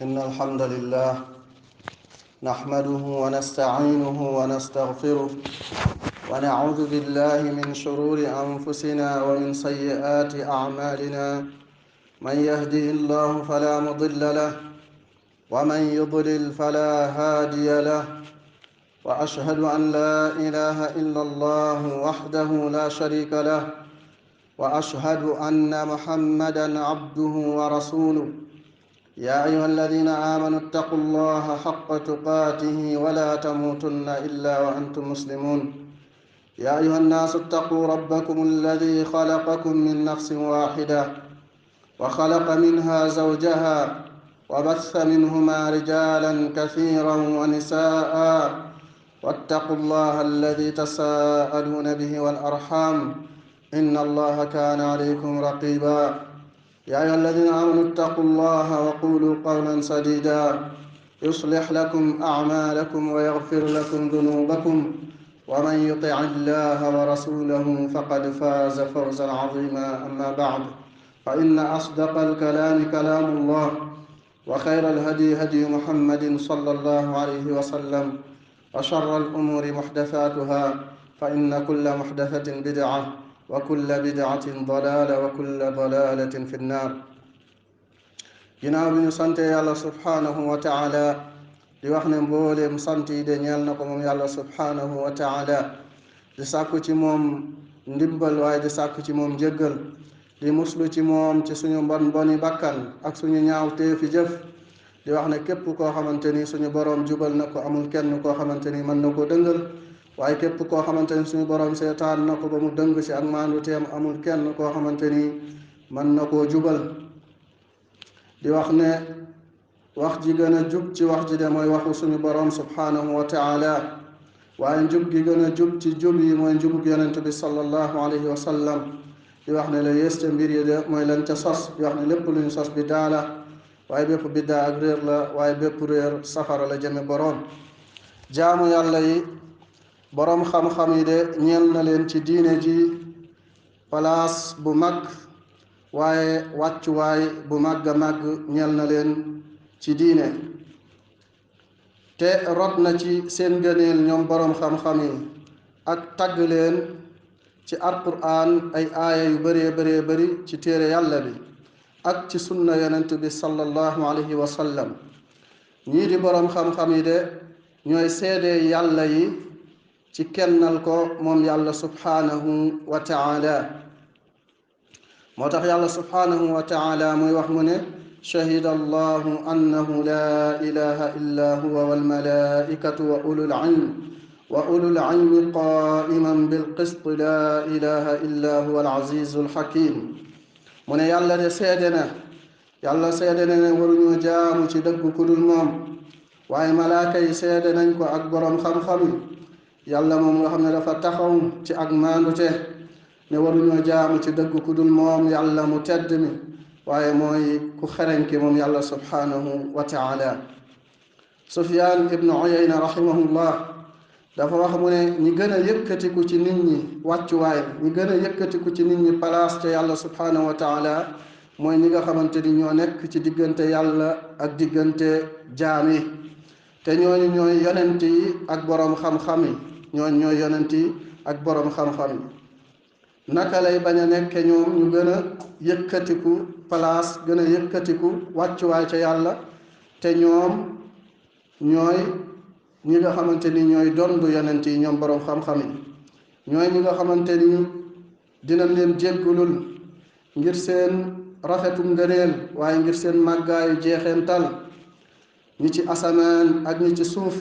إن الحمد لله نحمده ونستعينه ونستغفره ونعوذ بالله من شرور أنفسنا ومن سيئات أعمالنا. من يهده الله فلا مضل له ومن يضلل فلا هادي له، وأشهد أن لا إله إلا الله وحده لا شريك له، وأشهد أن محمدًا عبده ورسوله. يا أيها الذين آمنوا اتقوا الله حق تقاته ولا تموتن إلا وأنتم مسلمون. يا أيها الناس اتقوا ربكم الذي خلقكم من نفس واحدة وخلق منها زوجها وبث منهما رجالا كثيرا ونساء، واتقوا الله الذي تساءلون به والأرحام إن الله كان عليكم رقيبا. يا أيها الذين آمنوا اتقوا الله وقولوا قولا سديدا يصلح لكم أعمالكم ويغفر لكم ذنوبكم، ومن يطع الله ورسوله فقد فاز فوزا عظيما. أما بعد، فإن أصدق الكلام كلام الله، وخير الهدي هدي محمد صلى الله عليه وسلم، وشر الأمور محدثاتها، فإن كل محدثة بدعة وكل بدعة ضلالة وكل ضلالة في النار. ginnaaw bi ñu sante yàlla subhanahu wa taala di wax ne mbooleem sant yi de ñeel na ko moom yàlla subhanahu wa taala, di sàkku ci moom ndimbal waaye di sàkku ci moom njëggal, di muslu ci moom ci suñu mboni bakkan ak suñu ñaaw teefi jëf, di wax ne képp koo xamante ni suñu boroom jubal na ko amul kenn koo xamante ni mën na koo dëngal, waaye képp koo xamante ni suñu boroom seetaan na ko ba mu dëng ci ak maandu teem amul kenn koo xamante ni mën na koo jubal. di wax ne wax ji gën a jub ci wax ji de mooy waxu suñu boroom subhanahu wa taala, waaye njub gi gën a jub ci jub yi mooy njubug yonent bi sallallahu alayhi wa sallam. di wax ne la yées ca mbir yi de mooy lañ ca sos, di wax ne lépp luñ sos biddaa la, waaye bépp biddaa ak réer la, waaye bépp réer safara la jëme boroom. jaamu yàlla yi boroom xam-xam yi de ñeel na leen ci diine ji palaas bu mag, waaye wàccuwaay bu màgg a màgg ñeel na leen ci diine, te rot na ci seen gëneel ñoom boroom xam-xam yi ak tagg leen ci alquraan ay aaya yu bëree bëri ci téere yàlla bi ak ci sunna yonent bi sallallahu alayhi wa sallam. ñii di boroom xam-xam yi de ñooy seede yàlla yi ci kennal ko moom yàlla subhanahu wa taala. moo tax yàlla subhanahu wa taala muy wax mu ne shahida allahu annahu la ilaha illa huwa walmalaikatu wa ulul ilmi qaiman bilqist la ilaha illa huwa alazizu alhakim. mu ne yàlla de seede na, yàlla seede na ne waruñoo jaamu ci dëgg ku dul moom, waaye malaaka yi seede nañ ko ak boroom xam-xam yi. yàlla moom nga xam ne dafa taxaw ci ak maandute ne waruñoo jaamu ci dëgg ku dul moom yàlla mu tedd mi, waaye mooy ku xereñ ki moom yàlla subhanahu wa taala. Sufyaan ibnu Uyayna rahimahullah dafa wax mu ne ñi gën a yëkkatiku ci nit ñi wàccuwaay, ñi gën a yëkkatiku ci nit ñi place te yàlla subhanahu wa taala mooy ñi nga xamante ni ñoo nekk ci diggante yàlla ak diggante jaam yi, te ñooñu ñooy yonent yi ak boroom xam-xam yi. ñooñu ñooy yonent yi ak boroom xam-xam yi. naka lay bañ a nekke ñoom ñu gën a yëkkatiku place, gën a yëkkatiku wàccuwaay ca yàlla, te ñoom ñooy ñi nga xamante ni ñooy dondu yonent yi, ñoom boroom xam-xam yi. ñooy ñi nga xamante ni dinañ leen jéggulul ngir seen rafetu ngëneel, waaye ngir seen màggaayu jeexeental. ñi ci asamaan ak ñi ci suuf,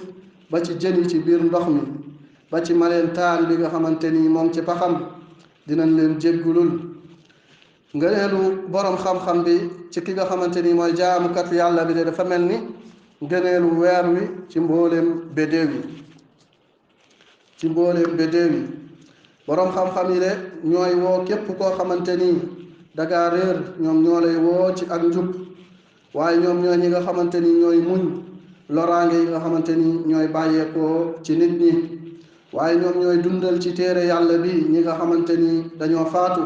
ba ci jën yi ci biir ndox mi, ba ci malentaan bi nga xamante ni moom ci paxam, dinañ leen jéggulul. ngëneelu boroom xam-xam bi ci ki nga xamante ni mooy jaamukatu yàlla bi de dafa mel ni ngëneelu weer wi ci mbooleem bédéew yi, ci mbooleem bédéew yi. boroom xam-xam yi de ñooy woo képp koo xamante ni dangaa réer, ñoom ñoo lay woo ci ak njub, waaye ñoom ñooy ñi nga xamante ni ñooy muñ loraange yi nga xamante ni ñooy bàyyeekoo ci nit ñi, waaye ñoom ñooy dundal ci téere yàlla bi ñi nga xamante ni dañoo faatu,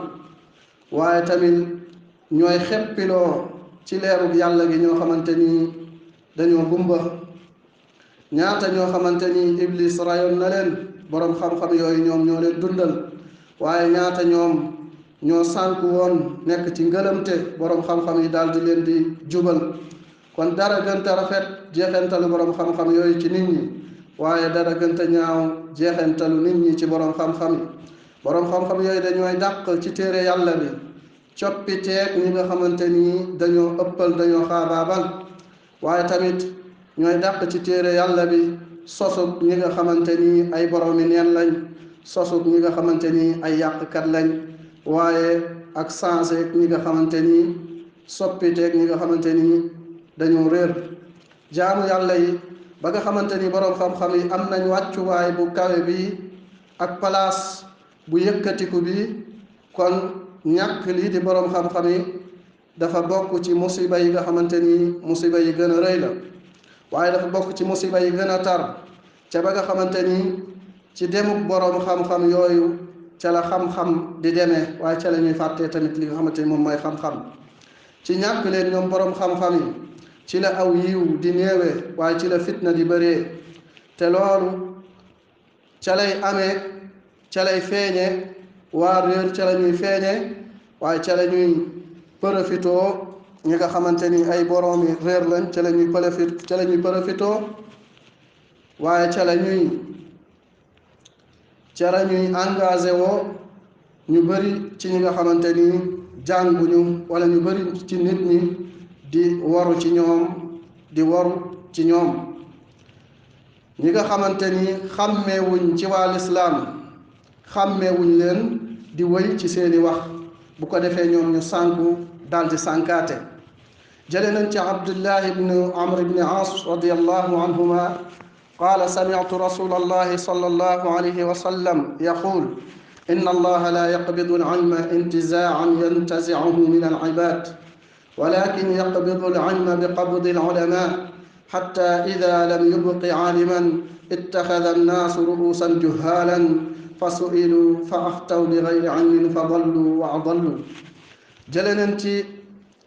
waaye tamit ñooy xeppiloo ci leerug yàlla gi ñoo xamante ni dañoo gumba. ñaata ñoo xamante ni iblis rayoon na leen, boroom xam-xam yooyu ñoom ñoo leen dundal. waaye ñaata ñoom ñoo sànku woon nekk ci ngëlamte, boroom xam-xam yi daal di leen di jubal. kon dara gënta rafet jeexentalu boroom xam-xam yooyu ci nit ñi, waaye dara gënta ñaaw jeexentalu nit ñi ci boroom xam-xam yi. boroom xam-xam yooyu dañooy dàq ci téere yàlla bi coppiteeg ñi nga xamante ni dañoo ëppal, dañoo xaabaabal. waaye tamit ñooy dàq ci téere yàlla bi sosug ñi nga xamante ni ay boroomi neen lañ, sosug ñi nga xamante ni ay yàqkat lañ, waaye ak changé ñi nga xamante ni soppiteeg ñi nga xamante ni dañoo réer. jaamu yàlla yi ba nga xamante ni boroom xam-xam yi am nañ wàccuwaay bu kawe bi ak palaas bu yëkkatiku bi, kon ñàkk lii di boroom xam-xam yi dafa bokk ci musiba yi nga xamante ni musiba yi gën a rëy la. waaye dafa bokk ci musiba yi gën a tar ca ba nga xamante ni ci demuk boroom xam-xam yooyu ca la xam-xam di demee, waaye ca la ñuy fàttee tamit li nga xamante ni moom mooy xam-xam. ci ñàkk leen ñoom boroom xam-xam yi ci la aw yiw di néewee, waaye ci la fitna di bëree. te loolu ca lay amee, ca lay feeñe, waa réer ca la ñuy feeñe, waaye ca la ñuy profitoo ñi nga xamante ni ay boroomi réer lañ, ca la ñuy profitoo, waaye ca la ñuy engagé woo ñu bëri ci ñi nga xamante ni jànguñu, wala ñu bëri ci nit ñi di waru ci ñoom, ñi nga xamante ni xàmmeewuñ ci waa lislaam, xàmmeewuñ leen di wëy ci seeni wax, bu ko defee ñoom ñu sànku daldi sànkaate. jële nañ ci Abdullah ibn Amr ibn As radiyallahu anhuma qaala sami'tu rasulallahi sallallahu alayhi wa sallam yaqul inna allaha la yaqbidu al-ilma intiza'an yantazi'uhu min al-ibad walakin yaqbidu al-ilma biqabdi al-ulama hatta idha lam yubqi 'aliman ittakhadha an-nasu ru'usan juhalan fasu'ilu fa aftaw bighayri 'ilmin fadallu wa adallu. jële nañ ci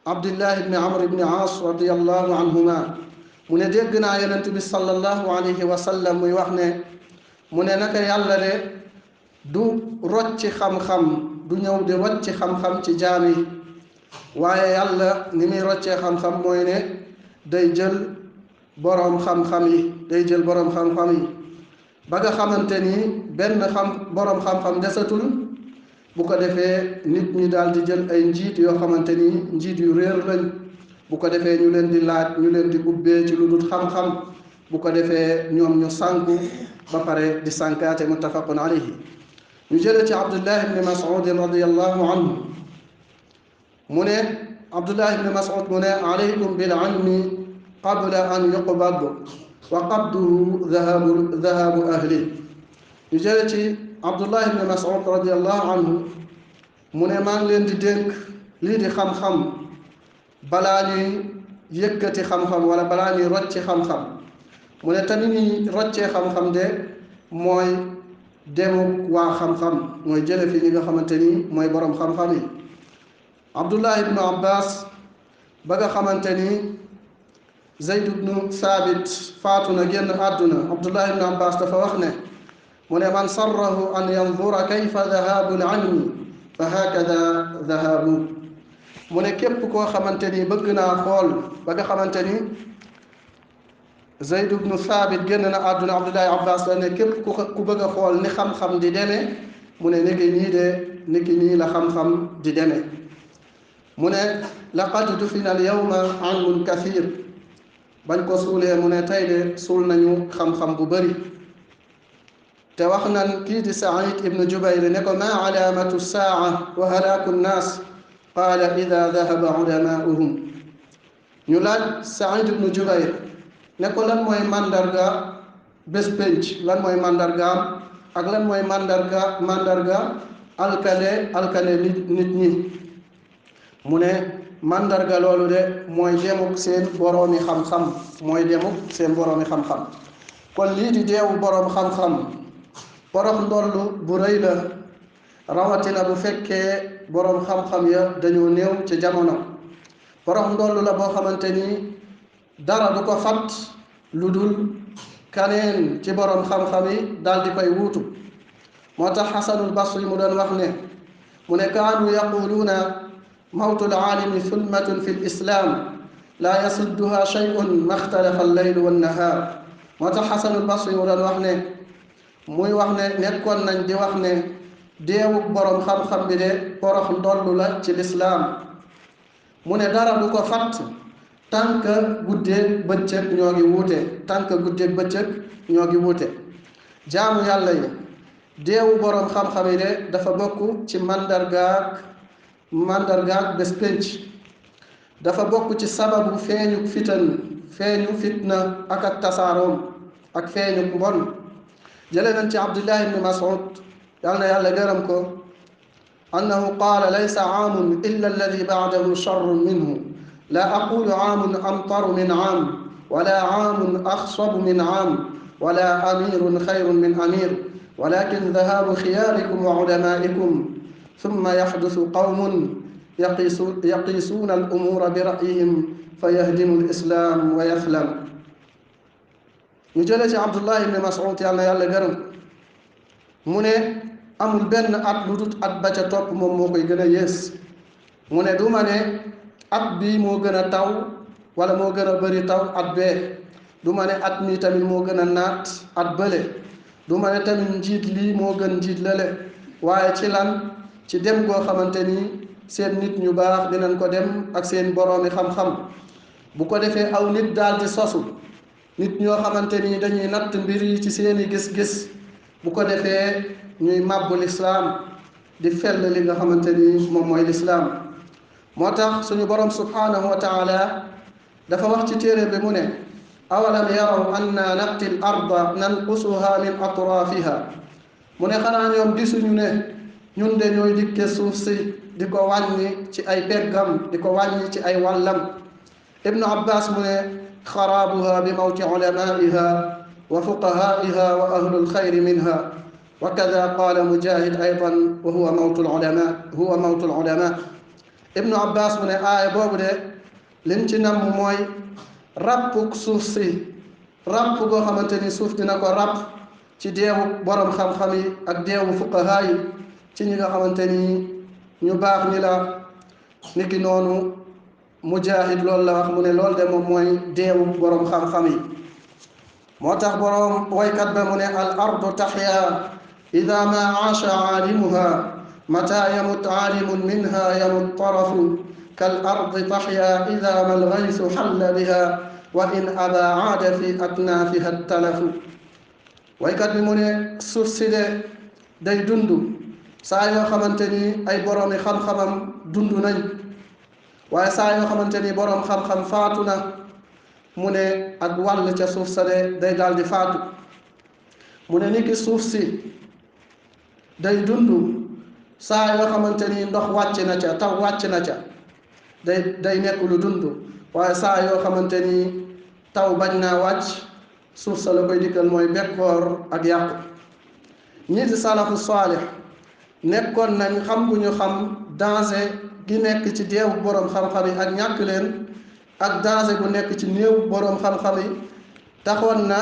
Abdullah ibn Amr ibn As radiyallahu anhuma mu ne dégg naa yonent bi sallallahu alayhi wa sallam muy wax ne, mu ne naka yàlla de du rocci xam-xam, du ñëw di rocci xam-xam ci jaam yi, waaye yàlla ni muy roccee xam-xam mooy ne day jël boroom xam-xam yi, ba nga xamante ni benn boroom xam-xam desatul. bu ko defee nit ñi daal di jël ay njiit yoo xamante ni njiit yu réer lañ, bu ko defee ñu leen di laaj, ñu leen di ubbee ci lu dul xam-xam, bu ko defee ñoom ñu sànku ba pare di sànkaate. muttafaqun alayhi. ñu jëlee ci Abdullah ibn Mas'ud radiyallahu anhu mu ne, Abdullah ibn Mas'ud mu ne, alaykum bil ilmi qabla an yuqbad wa qabduhu dhahabu ahli. ñu jëlee ci Abdullah ibn Mas'ud radiyallahu anhu mu ne, maa ngi leen di dénk lii di xam-xam balaa ñuy yëkkati xam-xam, wala balaa ñuy rocci xam-xam. mu ne tamit ñuy roccee xam-xam de mooy demu waa xam-xam, mooy jële fi ñi nga xamante ni mooy boroom xam-xam yi. Abdullah ibn Abbas ba nga xamante ni Zayd ibn Thabit faatu na génn àdduna, Abdullah ibn Abbas dafa wax ne, mu ne man sarrahu an yanzura kayfa dhahabu al-ilmi fa hakadha dhahabu. mu ne képp koo xamante ni bëgg naa xool, ba nga xamante ni Zayd ibn Thabit génn na àdduna, Abdullah Abbas la ne képp ku bëgg a xool ni xam-xam di demee, mu ne niki nii la xam-xam di demee. mu ne laqad dufina al-yawma ilmun kathir, bañ ko suulee mu ne tey de suul nañu xam-xam bu bëri. te wax nan kii di Saïd ibn Jubayr ne ko, ma alaamatu saa'a wa halaaku nnaas, qaala ida dahaba ulamaa'uhum. ñu laaj Saïd ibn Jubayr ne ko, lan mooy mandarga bés pénc, lan mooy mandargaam, ak lan mooy mandarga alkane nit ñi. mu ne mandarga loolu de mooy demuk seen boroomi xam-xam, kon lii di deewu boroom xam-xam boroom ndollu bu rëy la, rawatina bu fekkee boroom xam-xam ya dañoo néew ca jamono. boroom ndollu la boo xamante ni dara du ko fat lu dul kaneen ci borom xam-xam yi daal di koy wuutu moo tax xasanul basri mu doon wax ne mu ne kaanu yaquluuna mawtul aalimi sulmatun fi lislaam laa yasudduha shay'un maxtalafa alleylu wannahaar moo tax xasanul basri mu doon wax ne muy wax ne nekkoon nañ di wax ne deewuk borom xam-xam bi de porox ndollu la ci lislaam mu ne dara du ko fatt tànk guddeeg bëccëg ñoo ngi wuute tànk guddeeg bëccëg ñoo ngi wuute jaamu yàlla yi deewu boroom xam-xam yi de dafa bokk ci mandargaak bés pénc dafa bokk ci sababu feeñu fitna ak tasaaroom ak feeñu mbon jële nañ ci abdullah ibni mas'ud yal na yàlla gërëm ko annahu qaala laysa aamun illa alladi baadahu charrun minhu la aqulu aamun amtaru min aam wala aamun axsabu min aam wala amirun xayrun min amir walakin dahabu xiyaarikum wa ulamaikum summa yaxdusu qawmun yaqiisuuna al umuura bi ra'yihim fa yahdimu al islaam wa yaxlam ñu jële ci abdullah ibni mas'ud yàlla na yàlla gërëm mu ne amul benn at lu dut at ba ca topp moom moo koy gën a yées mu ne du ma ne at bii moo gën a taw wala moo gën a bëri taw at bee du ma ne at mii tamit moo gën a naat at bële du ma ne tamit njiit lii moo gën njiit lale waaye ci lan ci dem goo xamante ni seen nit ñu baax dinañ ko dem ak seen boroomi xam-xam bu ko defee aw nit daal di sosu nit ñoo xamante ni dañuy natt mbir yi ci seeni gis-gis bu ko defee ñuy màbbu lislaam di fell li nga xamante ni moom mooy lislaam moo tax suñu borom subhanahu wa taala dafa wax ci téere bi mu ne awalam yaraw anna naqti l arda nanqusuha min atrafiha mu ne xanaa ñoom gisuñu ne ñun de ñooy dikke suuf si di ko wàññi ci ay peggam di ko wàññi ci ay wàllam ibnu abbas mu ne xaraabuha bi mawti ulamaiha wa fuqahaiha wa ahlul xayri minha wa kada qaala mujahid aydan wa huwa mawtul ulama ibnu abbas mu ne aaya boobu de lim ci namm mooy ràppuk suuf si ràpp goo xamante ni suuf dina ko ràpp ci deewu borom xam-xam yi ak deewu fuqahaa yi ci ñi nga xamante ni ñu baax ñi la niki noonu mujahid loolu la wax mu ne loolu de moom mooy deewu borom xam-xam yi moo tax borom waykat ba mu ne al ardu taxya ida ma aasha aalimuha mata yamut aalimun minha yamut tarafu kal ardi taxya ida ma algaysu xalla biha wa in aba aada fi aknaafiha talafu waykat bi mu ne suuf si de day dund saa yoo xamante ni ay boroomi xam-xamam dund nañ waaye saa yoo xamante ni boroom xam-xam faatu na mu ne ak wàll ca suuf sa de day daal di faatu mu ne niki suuf si day dund saa yoo xamante ni ndox wàcc na ca taw wàcc na ca day nekk lu dund waaye saa yoo xamante ni taw bañ naa wàcc suuf sa la koy dikkal mooy bekkoor ak yàqu ñi di salafu saalix nekkoon nañ xam gu ñu xam danger gi nekk ci deewu boroom xam-xam yi ak ñàkk leen ak danger gu nekk ci néew boroom xam-xam yi taxoon na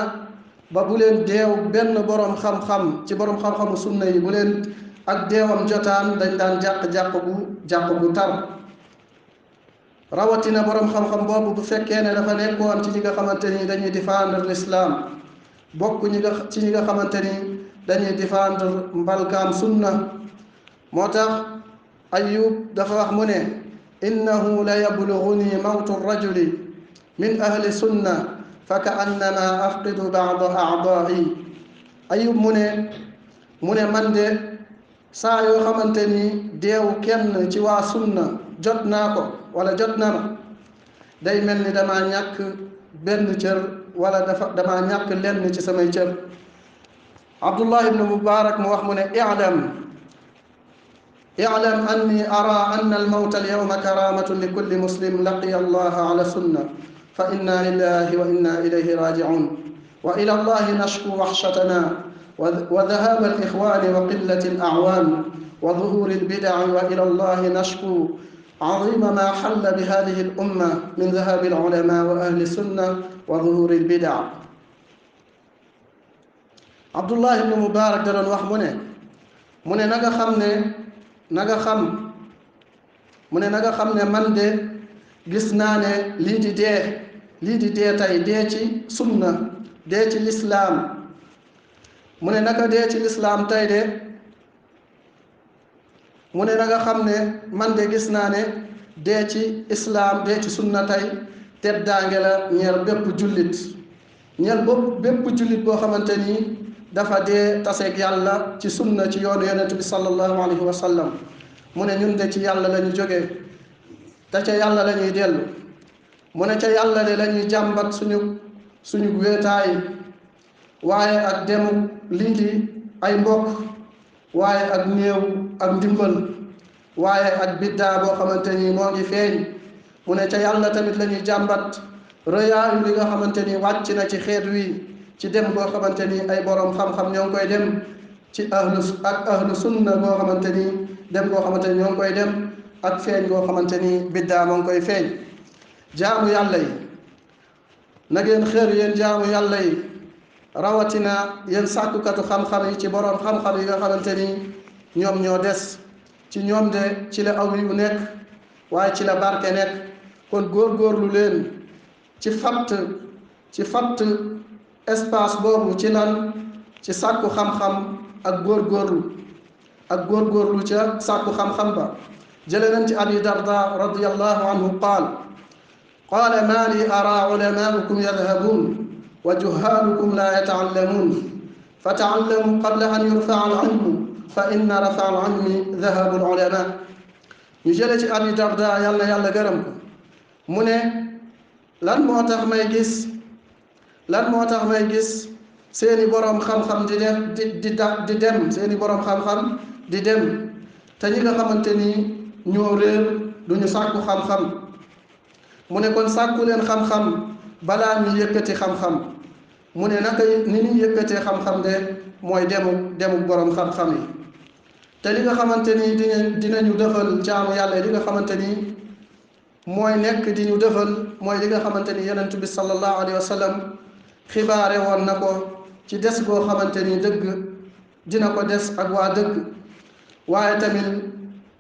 ba bu leen deew benn boroom xam-xam ci boroom xam-xamu sunna yi bu leen ak deewam jotaan dañ daan jàq gu tar rawatina boroom xam-xam boobu bu fekkee ne dafa nekkoon ci ñi nga xamante ni dañuy défendre l'islam bokk ci ñi nga xamante ni dañuy défendre mbalkaam sunna moo tax ayub dafa wax mu ne innahu la yablughuni mawtu rajuli min ahli sunna fa ka annama afqidu ba'da a'daa'i ayub mu ne man de saa yoo xamante ni deewu kenn ci waa sunna jot naa ko wala jot na ma day mel ni damaa ñàkk benn cër wala damaa ñàkk lenn ci samay cër abdullah ibnu mubarak mu wax mu ne i'lam anni ara anna almawta alyawma karamatun li kulli muslim laqiya allaha ala sunna fa inna lillahi wa inna ilayhi raji'un wa ila allahi nashku wahshatana wa dhahab alikhwan wa qillat ala'wan wa dhuhur albid'a wa ila allahi nashku عظيم ما حل بهذه الأمة من ذهاب العلماء وأهل السنة وظهور البدع. عبد الله بن مبارك da doon wax mu ne na nga xam ne man de gis naa ne lii di dee tey dee ci sunna, dee ci lislaam. mu ne naka dee ci lislaam tey de mu ne na nga xam ne man de gis naa ne dee ci islaam, dee ci sunna tey teddaange la ñeel bépp jullit, ñeel bépp jullit boo xamante ni dafa dee taseeg yàlla ci sunna, ci yoonu yonent bi sallallahu alayhi wa sallam. mu ne ñun de ci yàlla la ñu jógee te ca yàlla la ñuy dellu. mu ne ca yàlla de la ñuy jàmbat suñu wéetaay, waaye ak demu linki ay mbokk, waaye ak néew ak ndimbal, waaye ak biddaa boo xamante ni moo ngi feeñ. mu ne ca yàlla tamit la ñuy jàmbat rëyaayu li nga xamante ni wàcc na ci xeet wi, ci dem boo xamante ni ay borom xam-xam ñoo ngi koy dem, ci ahlu sunna boo xamante ni dem boo xamante ni ñoo ngi koy dem, ak feeñ boo xamante ni biddaa moo ngi koy feeñ. jaamu yàlla yi na ngeen xër, yéen jaamu yàlla yi, rawatina yéen sàkkukatu xam-xam yi, ci borom xam-xam yi nga xamante ni ñoom ñoo des. ci ñoom de ci la aw yu nekk, waaye ci la barke nekk. kon góorgóorlu leen ci fatt espace boobu, ci lan, ci sàkku xam-xam ak góorgóorlu ca sàkku xam-xam ba. jële nañ ci abi darda radiyallahu anhu qaala maa li araa ulamaa'ukum yadhabuun wa juhaalukum laa yata'allamuun fa ta'allamu qabla an yurfa'a al-'ilmu fa inna rafa'a al-'ilmi dhahabu al-'ulamaa. ñu jële ci abi darda yàlla na yàlla gërëm ko, mu ne lan moo tax may gis seeni boroom xam-xam di dem seeni boroom xam-xam di dem, te ñi nga xamante ni ñoo réer duñu sàkku xam-xam. mu ne kon sàkku leen xam-xam balaa ñu yëkkati xam-xam. mu ne naka ni ñu yëkkatee xam-xam de mooy demu boroom xam-xam yi. te li nga xamante ni dinañu defal jaamu yàlla, li nga xamante ni mooy nekk di ñu defal, mooy li nga xamante ni yonent bi sallallahu alayhi wa sallam xibaare woon na ko ci des boo xamante ni dëgg dina ko des ak waa dëgg, waaye tamit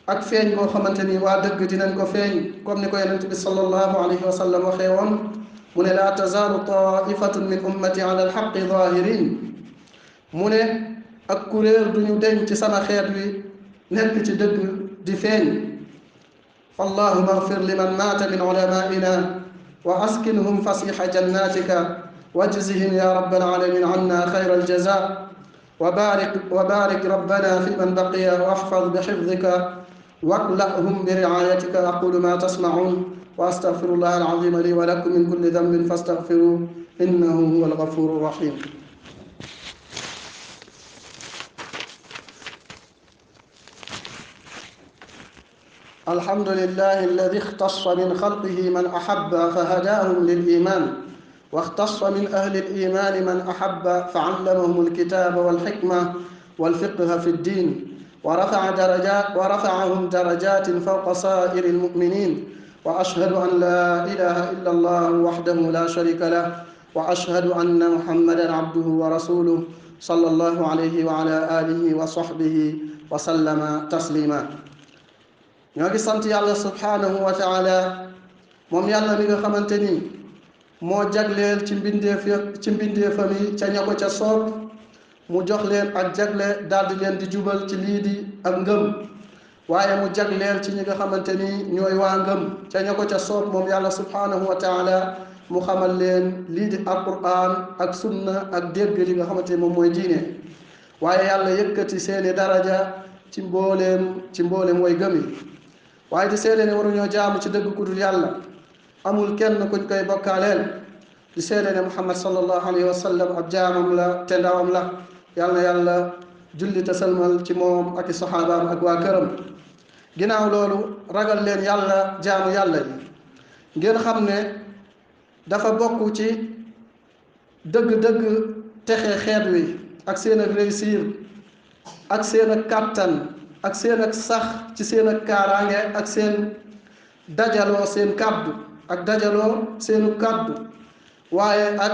ak feeñ boo xamante ni waa dëgg dinañ ko feeñ, comme ni ko yonent bi sallallahu alayhi wa sallam waxee woon. mu ne laa tazaalu taifatun min ummati ala alxaqi zahirin. mu ne ak kuréer duñu deñ ci sama xeet wi nekk ci dëgg di feeñ. fallahuma agfir liman maata min ulamaina wa askinhum fasiha jannatika wajzihim ya rabbal alamin anna xayra aljaza wa barik rabbana fi man baqiya wa ahfaz bixifdika واكلأهم برعايتك. أقول ما تسمعون وأستغفر الله العظيم لي ولكم من كل ذنب فاستغفروه إنه هو الغفور الرحيم. الحمد لله الذي اختص من خلقه من أحب فهداهم للإيمان، واختص من أهل الإيمان من أحب فعلمهم الكتاب والحكمة والفقه في الدين، ورفعهم درجات فوق سائر المؤمنين. وأشهد أن لا إله إلا الله وحده لا شريك له، وأشهد أن محمدا عبده ورسوله صلى الله عليه وعلى آله وصحبه وسلم تسليما. ñoo ngi sant yàlla subhanahu wa taala, moom yàlla mi nga xamante ni moo jagleel ci mbindeefam yi ca ña ko ca soob, mu jox leen ak jagle daldi leen di jubal ci lii di ak ngëm, waaye mu jagleel ci ñi nga xamante ni ñooy waa ngëm ca ña ko ca soob moom yàlla subhanahu wa taala mu xamal leen lii di alquran ak sunna ak dégg li nga xamante ni moom mooy diine. waaye yàlla yëkkati seeni daraja ci mbooleem way gëm yi, waaye di seede ne waruñoo jaamu ci dëgg ku dul yàlla, amul kenn kuñ koy bokkaaleel. di seede ne Muhammad sallallahu alayhi wa sallam ab jaamam la te ndawam la. yàlla julli te salmal ci moom ak i saxaabaam ak waa këram. ginnaaw loolu ragal leen yàlla, jaamu yàlla yi ngeen xam ne dafa bokk ci dëgg-dëgg texe xeet wi ak seen ak réussir ak seen ak kàttan ak seen ak sax ci seen ak kaaraange ak seen dajaloo seen kàddu ak dajaloo seenu kàddu waaye ak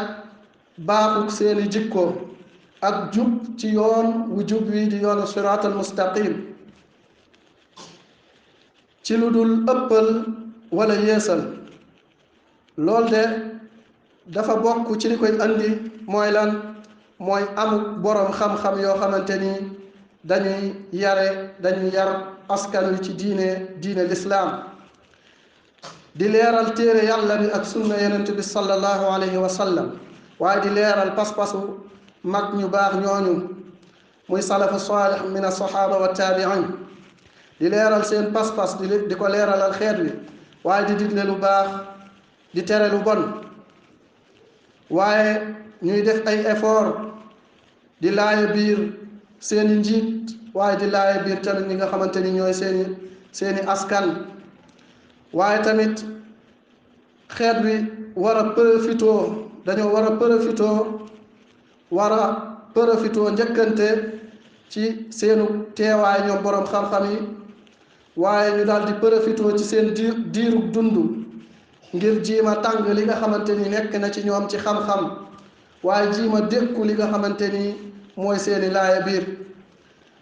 baaxuk seeni jikko ak jub ci yoon wu jub wi di yoonu siraatal mustaqim ci lu dul ëppal wala yeesal. loolu de dafa bokk ci li koy andi mooy lan mooy amuk boroom xam-xam yoo xamante ni dañuy yar askan wi ci diine lislaam di leeral téere yàlla bi ak sunna yonent bi sallallahu alayhi wa sallam waaye di leeral pas-pasu mag ñu baax ñooñu muy salafu saalih min as-sahaaba wa taabiin di leeral seen pas-pas di ko leeralal xeet wi waaye di digle lu baax di tere lu bon waaye ñuy def ay effort di laaye biir seeni njiit waaye di laaye biir tamit ñi nga xamante ni ñooy seeni askan waaye tamit xeet wi war a profitoo dañoo war a profitoo njëkkante ci seenu teewaay ñoom boroom xam-xam yi waaye ñu daal di profitoo ci seen diirub dund ngir jiima tàng li nga xamante ni nekk na ci ñoom ci xam-xam waaye jiima dékku li nga xamante ni mooy seeni laaya biir.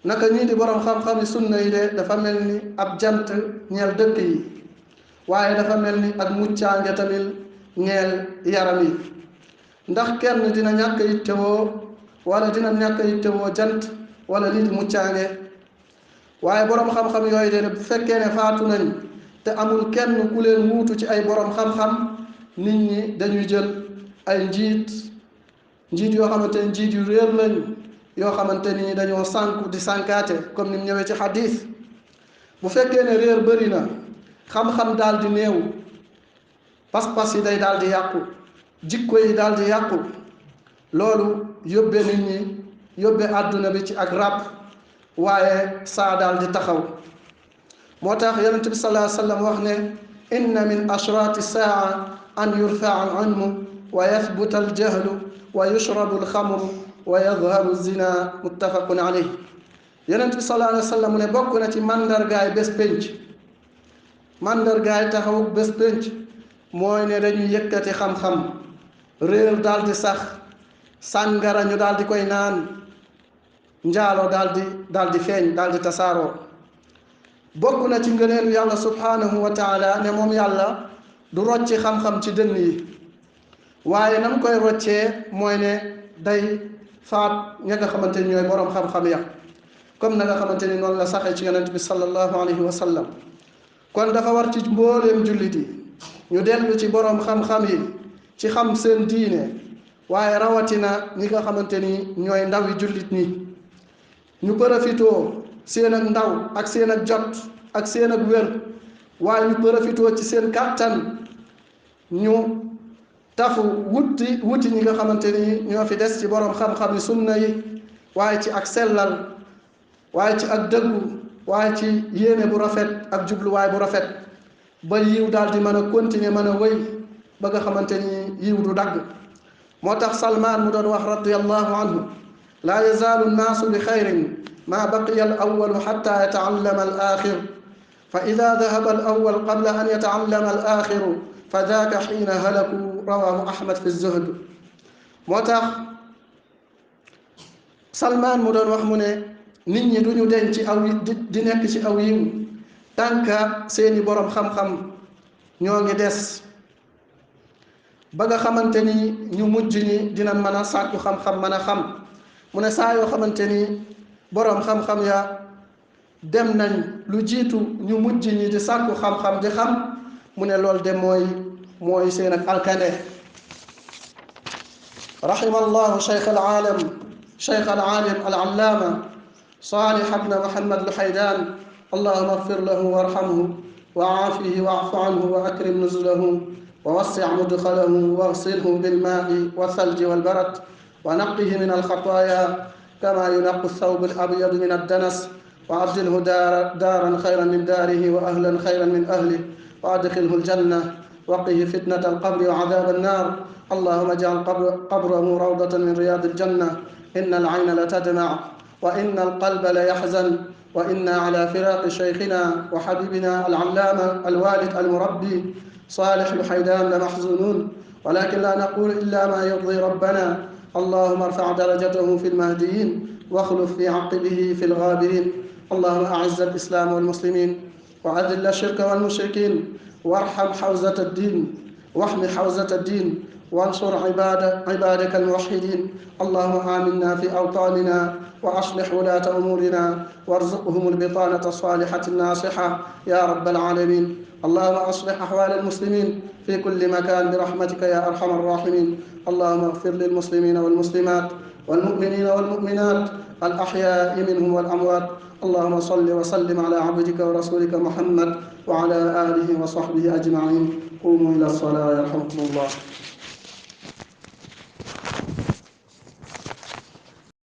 naka ñii di boroom xam-xam yi sunna yi de dafa mel ni ab jant ñeel dëkk yi waaye dafa mel ni ak muccaange tamit ñeel yaram yi ndax kenn dina ñàkk yittewoo wala dina ñàkk yittewoo jant wala lii di muccaange waaye boroom xam-xam yooyu de bu fekkee ne faatu nañ te amul kenn ku leen wuutu ci ay boroom xam-xam nit ñi dañuy jël ay njiit yoo xamante ni njiit yu réer lañ yoo xamante ni dañoo sànku di sànkaate comme ni mu ñëwee ci xadiis bu fekkee ne réer bëri na xam-xam daal di néew pas-pas yi day daal di yàqu jikko yi daal di yàqu loolu yóbbe nit ñi yóbbe àdduna bi ci ak ràbb waaye saa daal di taxaw moo tax yonent bi sallallahu alayhi wa sallam wax ne inna min ashraati saa an yurfaa al ilmu wa yathbuta al jahlu wa yushrabu al xamru wa yadharu zina muttafaqun alayh yonent bi sallallahu alayhi wa sallam ne bokk na ci mandargaay bés pénc mandargaay taxawuk bés pénc mooy ne dañuy yëkkati xam-xam réer daal di sax sàngara ñu daal di koy naan njaalo daal di feeñ daal di tasaaroo bokk na ci ngëneelu yàlla subhanahu wa taala ne moom yàlla du rocci xam-xam ci dënn yi waaye nam koy roccee mooy ne day faat ña nga xamante ni ñooy boroom xam-xam ya comme na nga xamante ni noonu la saxee ci yonent bi sallallahu alayhi wa sallam kon dafa war ci mbooleem jullit yi ñu dellu ci boroom xam-xam yi ci xam seen diine waaye rawatina ñi nga xamante ni ñooy ndawi jullit ñi ñu profitoo seen ak ndaw ak seen ak jot ak seen ak wér waaye ñu profitoo ci seen kàttan ñu tafu wuti ñi nga xamante ni ñoo fi des ci boroom xam-xam yi sunna yi waaye ci ak sellal waaye ci ak dëggu waaye ci yéene bu rafet ak jubluwaay bu rafet ba yiw daal di mën a continuer mën a wéy ba nga xamante ni yiw du dagg moo tax Salmaan mu doon wax radiyallahu anhu laa yazaalu nnaasu bi xayrin maa baqiya al awalu xatta yataallama al axir fa ida dahaba al awal qabla an yataallama al axiru fa daaka xiina halaku rawahu ahmad fi zuhd moo tax Salmaan mu doon wax mu ne nit ñi duñu denc ci aw di nekk ci aw yiw tànka seeni boroom xam-xam ñoo ngi des ba nga xamante ni ñu mujj ñi dina mën a sàkku xam-xam mën a xam mu ne saa yoo xamante ni boroom xam-xam ya dem nañ lu jiitu ñu mujj ñi di sàkku xam-xam di xam mu ne loolu de mooy seen ak alkande rahima allahu cheikh alalim alallama salih ibn muhammad luhaydan allahuma agfir lahu warhamhu wa aafihi wa'fu anhu wa akrim nuzulahu ووسع مدخله واغسله بالماء والثلج والبرد ونقه من الخطايا كما ينقى الثوب الأبيض من الدنس وأبدله دارا خيرا من داره وأهلا خيرا من أهله وأدخله الجنة وقه فتنة القبر وعذاب النار اللهم اجعل قبره روضة من رياض الجنة إن العين لتدمع وإن القلب ليحزن وإنا على فراق شيخنا وحبيبنا العلامة الوالد المربي صالح الحيدان لمحزونون، ولكن لا نقول إلا ما يرضي ربنا. اللهم ارفع درجته في المهديين واخلف في عقبه في الغابرين. اللهم أعز الإسلام والمسلمين وأذل الشرك والمشركين وارحم حوزة الدين واحم حوزة الدين وانصر عبادك الموحدين. اللهم آمنا في أوطاننا وأصلح ولاة أمورنا وارزقهم البطانة الصالحة الناصحة يا رب العالمين. اللهم أصلح أحوال المسلمين في كل مكان برحمتك يا أرحم الراحمين. اللهم اغفر للمسلمين والمسلمات والمؤمنين والمؤمنات الأحياء منهم والأموات. اللهم صل وسلم على عبدك ورسولك محمد وعلى آله وصحبه أجمعين. قوموا إلى الصلاة يرحمكم الله.